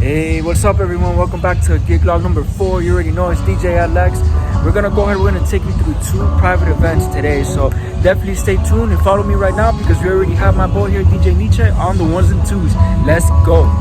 Hey, what's up everyone? Welcome back to gig log number 4. You already know it's DJ Alex. We're gonna go ahead, we're gonna take you through 2 private events today. So definitely stay tuned and follow me right now because we already have my boy here, DJ Nietzsche, on the ones and twos. Let's go.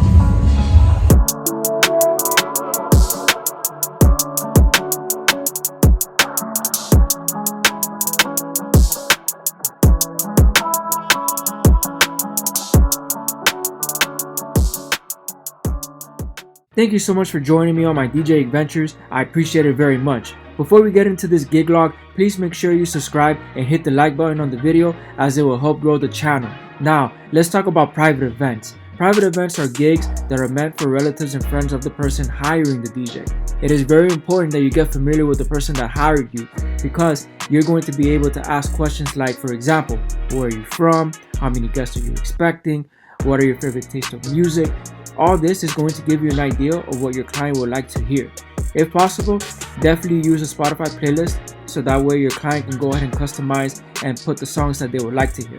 Thank you so much for joining me on my DJ adventures. I appreciate it very much. Before we get into this gig log, please make sure you subscribe and hit the like button on the video as it will help grow the channel. Now, let's talk about private events. Private events are gigs that are meant for relatives and friends of the person hiring the DJ. It is very important that you get familiar with the person that hired you because you're going to be able to ask questions like, for example, where are you from? How many guests are you expecting? What are your favorite tastes of music? All this is going to give you an idea of what your client would like to hear. If possible, definitely use a Spotify playlist so that way your client can go ahead and customize and put the songs that they would like to hear.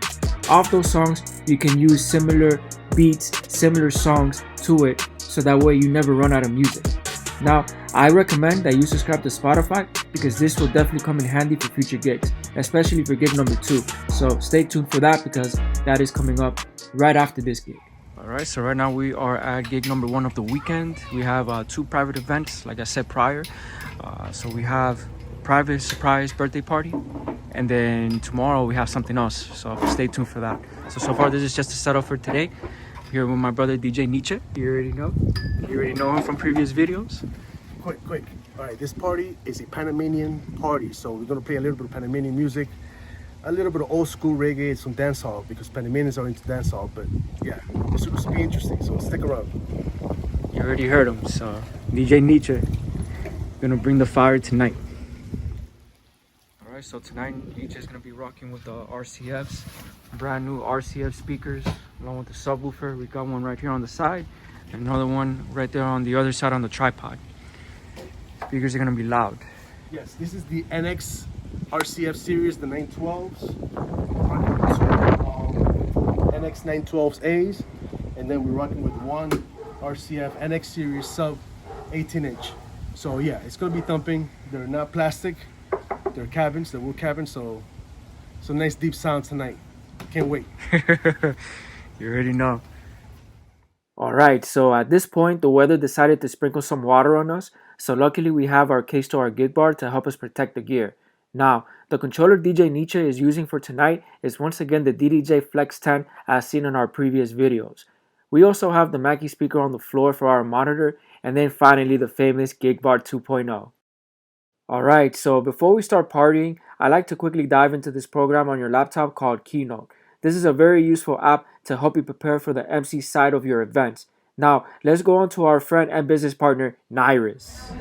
Off those songs, you can use similar beats, similar songs to it so that way you never run out of music. Now, I recommend that you subscribe to Spotify because this will definitely come in handy for future gigs, especially for gig number 2. So stay tuned for that because that is coming up right after this gig. Alright, so right now we are at gig number 1 of the weekend. We have 2 private events, like I said prior. So we have private surprise birthday party, and then tomorrow we have something else. So stay tuned for that. So far this is just a setup for today. Here with my brother DJ Nietzsche. You already know him from previous videos. Quick. Alright, this party is a Panamanian party. So we're gonna play a little bit of Panamanian music, a little bit of old school reggae, and some dancehall because Panamanians are into dancehall. But yeah, this will be interesting, so stick around. You already heard him, so DJ Nietzsche gonna bring the fire tonight. Alright, so tonight Nietzsche is gonna be rocking with the RCFs, brand new RCF speakers, along with the subwoofer. We got one right here on the side, and another one right there on the other side on the tripod. Speakers are gonna be loud. Yes, this is the NX RCF series, the 912s, NX 912As, and then we're rocking with one RCF NX series sub 18-inch. So yeah, it's gonna be thumping. They're not plastic, they're cabins, they're wood cabins, so nice deep sound tonight. Can't wait. You already know. Alright, so at this point the weather decided to sprinkle some water on us, so luckily we have our case to our gig bar to help us protect the gear. Now, the controller DJ Nietzsche is using for tonight is once again the DDJ Flex 10 as seen in our previous videos. We also have the Mackie speaker on the floor for our monitor, and then finally the famous Gig Bar 2.0. Alright, so before we start partying, I like to quickly dive into this program on your laptop called Keynote. This is a very useful app to help you prepare for the MC side of your events. Now, let's go on to our friend and business partner, Nairis.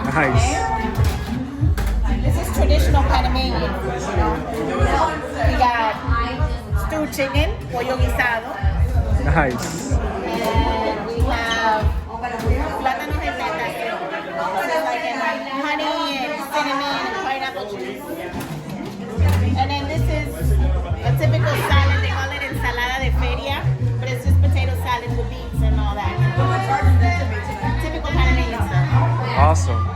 Nice. This is traditional Panamanian food, you know. We got stewed chicken, pollo guisado. Nice. And we have plátanos en natación. It's like honey and cinnamon and pineapple juice. And then this is a typical salad. They call it ensalada de feria, but it's just potato salad with beets and all that. Typical Panamanian stuff. Awesome.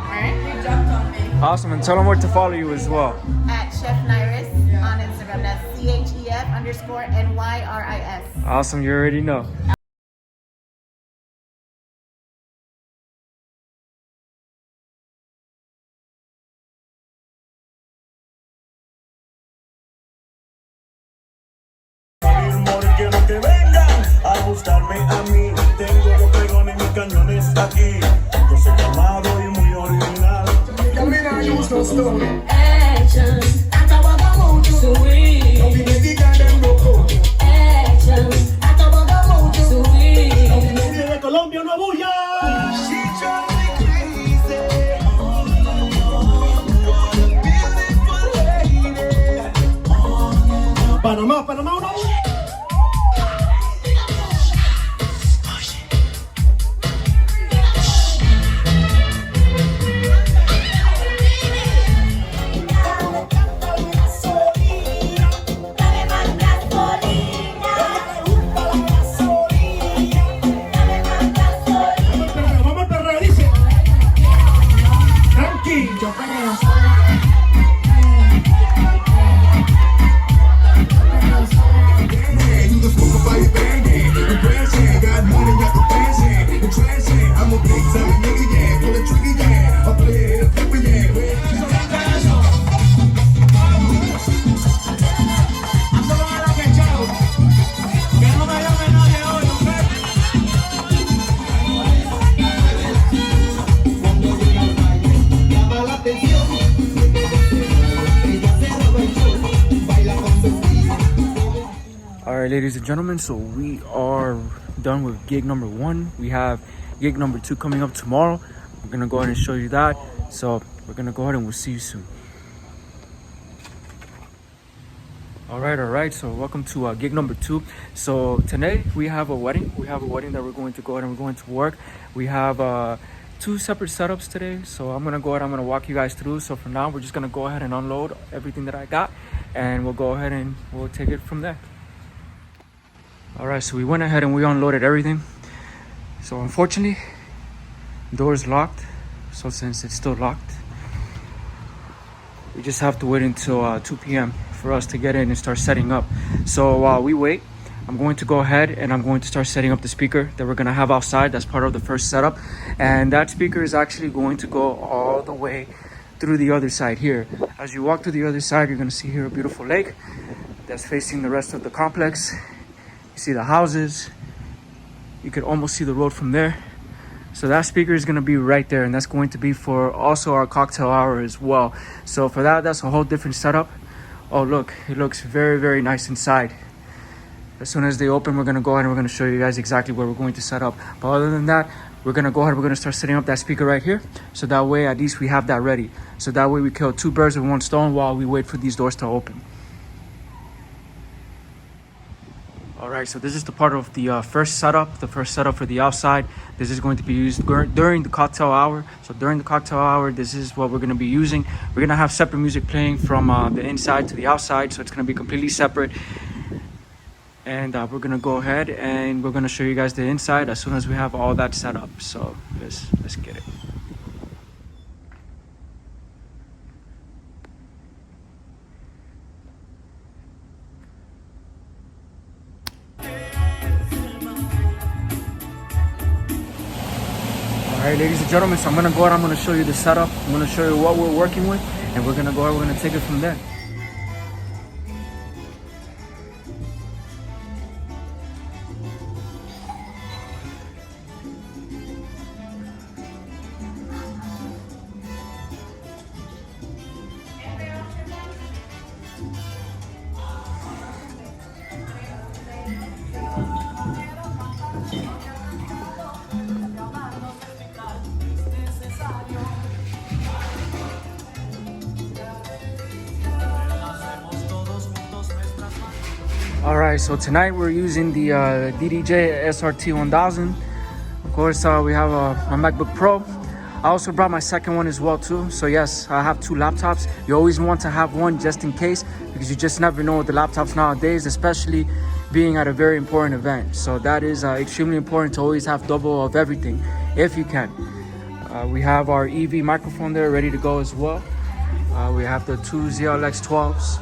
Awesome, and tell them where to follow you as well. At Chef Nairis on Instagram. That's CHEF_NYRIS. Awesome, you already know. Actions, acababa mucho. Subir. No vine de loco. Actions, acababa mucho. Subir. No vine de Colombia, no bulla. She drives me crazy. Panamá, Panamá, una bulla. Alright, ladies and gentlemen, so we are done with gig number 1. We have gig number 2 coming up tomorrow. I'm gonna go ahead and show you that. So we're gonna go ahead and we'll see you soon. Alright, so welcome to gig number 2. So today we have a wedding. We have a wedding that we're going to go ahead and we're going to work. We have 2 separate setups today. So I'm gonna go ahead, I'm gonna walk you guys through. So for now, we're just gonna go ahead and unload everything that I got, and we'll go ahead and we'll take it from there. Alright, so we went ahead and we unloaded everything. So unfortunately, door is locked. So since it's still locked, we just have to wait until 2 p.m. for us to get in and start setting up. So while we wait, I'm going to go ahead and I'm going to start setting up the speaker that we're going to have outside. That's part of the first setup. And that speaker is actually going to go all the way through the other side here. As you walk to the other side, you're going to see here a beautiful lake that's facing the rest of the complex. You see the houses. You could almost see the road from there. So that speaker is going to be right there, and that's going to be for also our cocktail hour as well. So for that, that's a whole different setup. Oh, look, it looks very, very nice inside. As soon as they open, we're going to go ahead and we're going to show you guys exactly where we're going to set up. But other than that, we're going to go ahead, we're going to start setting up that speaker right here. So that way, at least we have that ready. So that way we kill 2 birds with 1 stone while we wait for these doors to open. Alright, so this is the part of the first setup for the outside. This is going to be used during the cocktail hour. So during the cocktail hour, this is what we're going to be using. We're going to have separate music playing from the inside to the outside. So it's going to be completely separate. And we're going to go ahead and we're going to show you guys the inside as soon as we have all that set up. So let's get it. Alright, ladies and gentlemen, so I'm going to go ahead, I'm going to show you the setup. I'm going to show you what we're working with, and we're going to go ahead, we're going to take it from there. Alright, so tonight we're using the DDJ SRT 1000. Of course, we have my MacBook Pro. I also brought my second one as well too. So yes, I have 2 laptops. You always want to have one just in case, because you just never know with the laptops nowadays, especially being at a very important event. So that is extremely important to always have double of everything if you can. We have our EV microphone there ready to go as well. We have the 2 ZLX12s.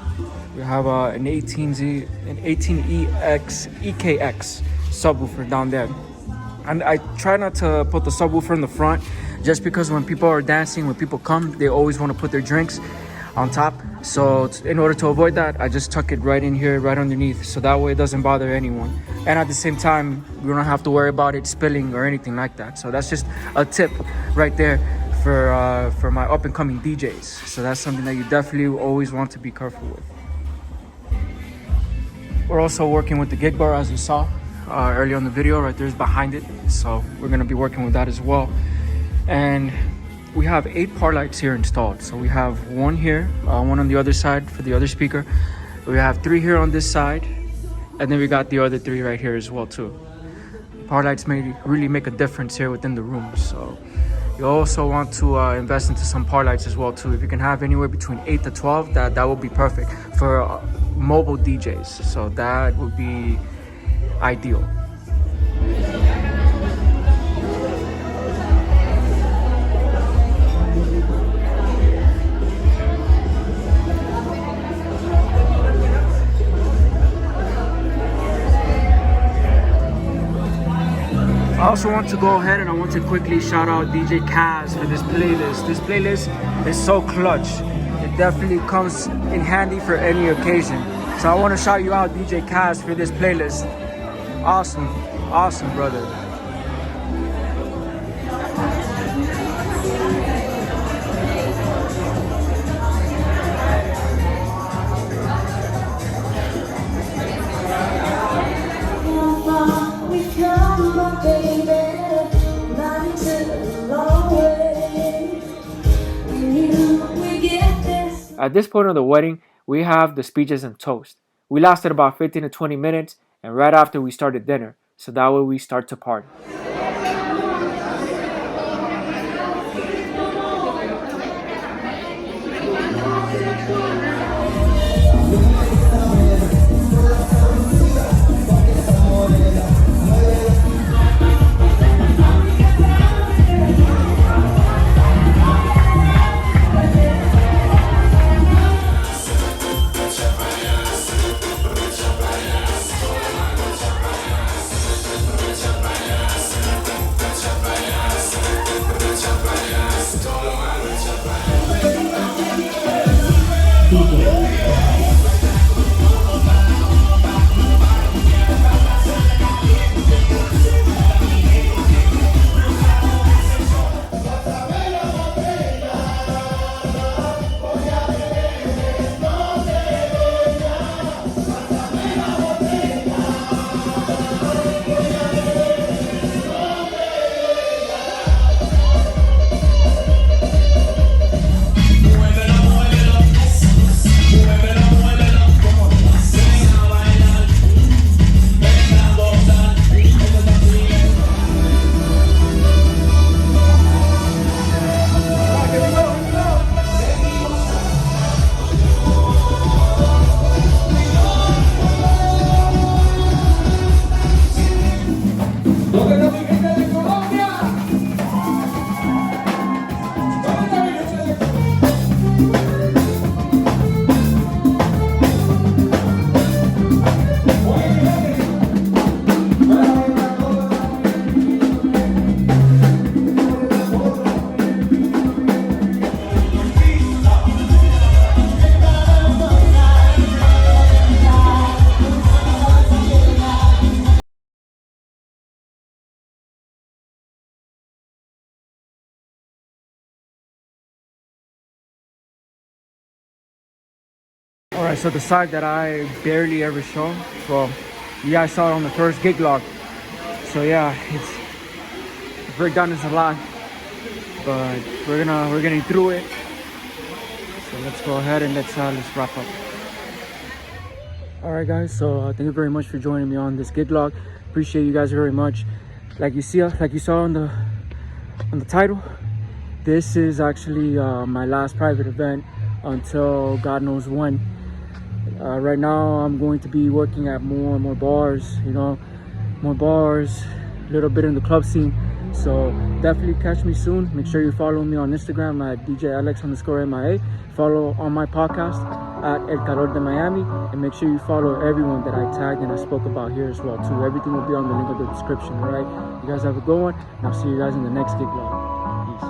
We have an 18EX EKX subwoofer down there. And I try not to put the subwoofer in the front, just because when people are dancing, when people come, they always want to put their drinks on top. So in order to avoid that, I just tuck it right in here, right underneath, so that way it doesn't bother anyone. And at the same time, we don't have to worry about it spilling or anything like that. So that's just a tip right there for my up and coming DJs. So that's something that you definitely always want to be careful with. We're also working with the gig bar, as you saw earlier in the video. Right there's behind it. So we're going to be working with that as well. And we have 8 par lights here installed. So we have 1 here, 1 on the other side for the other speaker. We have 3 here on this side, and then we got the other 3 right here as well too. Par lights really make a difference here within the room. So you also want to invest into some par lights as well too. If you can have anywhere between 8 to 12, that will be perfect for mobile DJs. So that would be ideal. also want to go ahead and I want to quickly shout out DJ Kaz for this playlist. This playlist is so clutch. It definitely comes in handy for any occasion. So I want to shout you out, DJ Kaz, for this playlist. Awesome, awesome, brother. At this point of the wedding, we have the speeches and toast. We lasted about 15 to 20 minutes, and right after we started dinner, so that way we start to party. Alright, so the side that I barely ever show, well, you guys saw it on the first gig log. So yeah, the breakdown is a lot, but we're getting through it. So let's go ahead and let's wrap up. Alright guys, so thank you very much for joining me on this gig log. Appreciate you guys very much. Like you saw on the title, this is actually my last private event until God knows when. Right now I'm going to be working at more and more bars, a little bit in the club scene. So definitely catch me soon. Make sure you follow me on Instagram at DJAlex_MIA. Follow on my podcast at El Calor de Miami, and make sure you follow everyone that I tagged and I spoke about here as well too. Everything will be on the link of the description. All right, you guys have a good one, and I'll see you guys in the next gig vlog. Peace.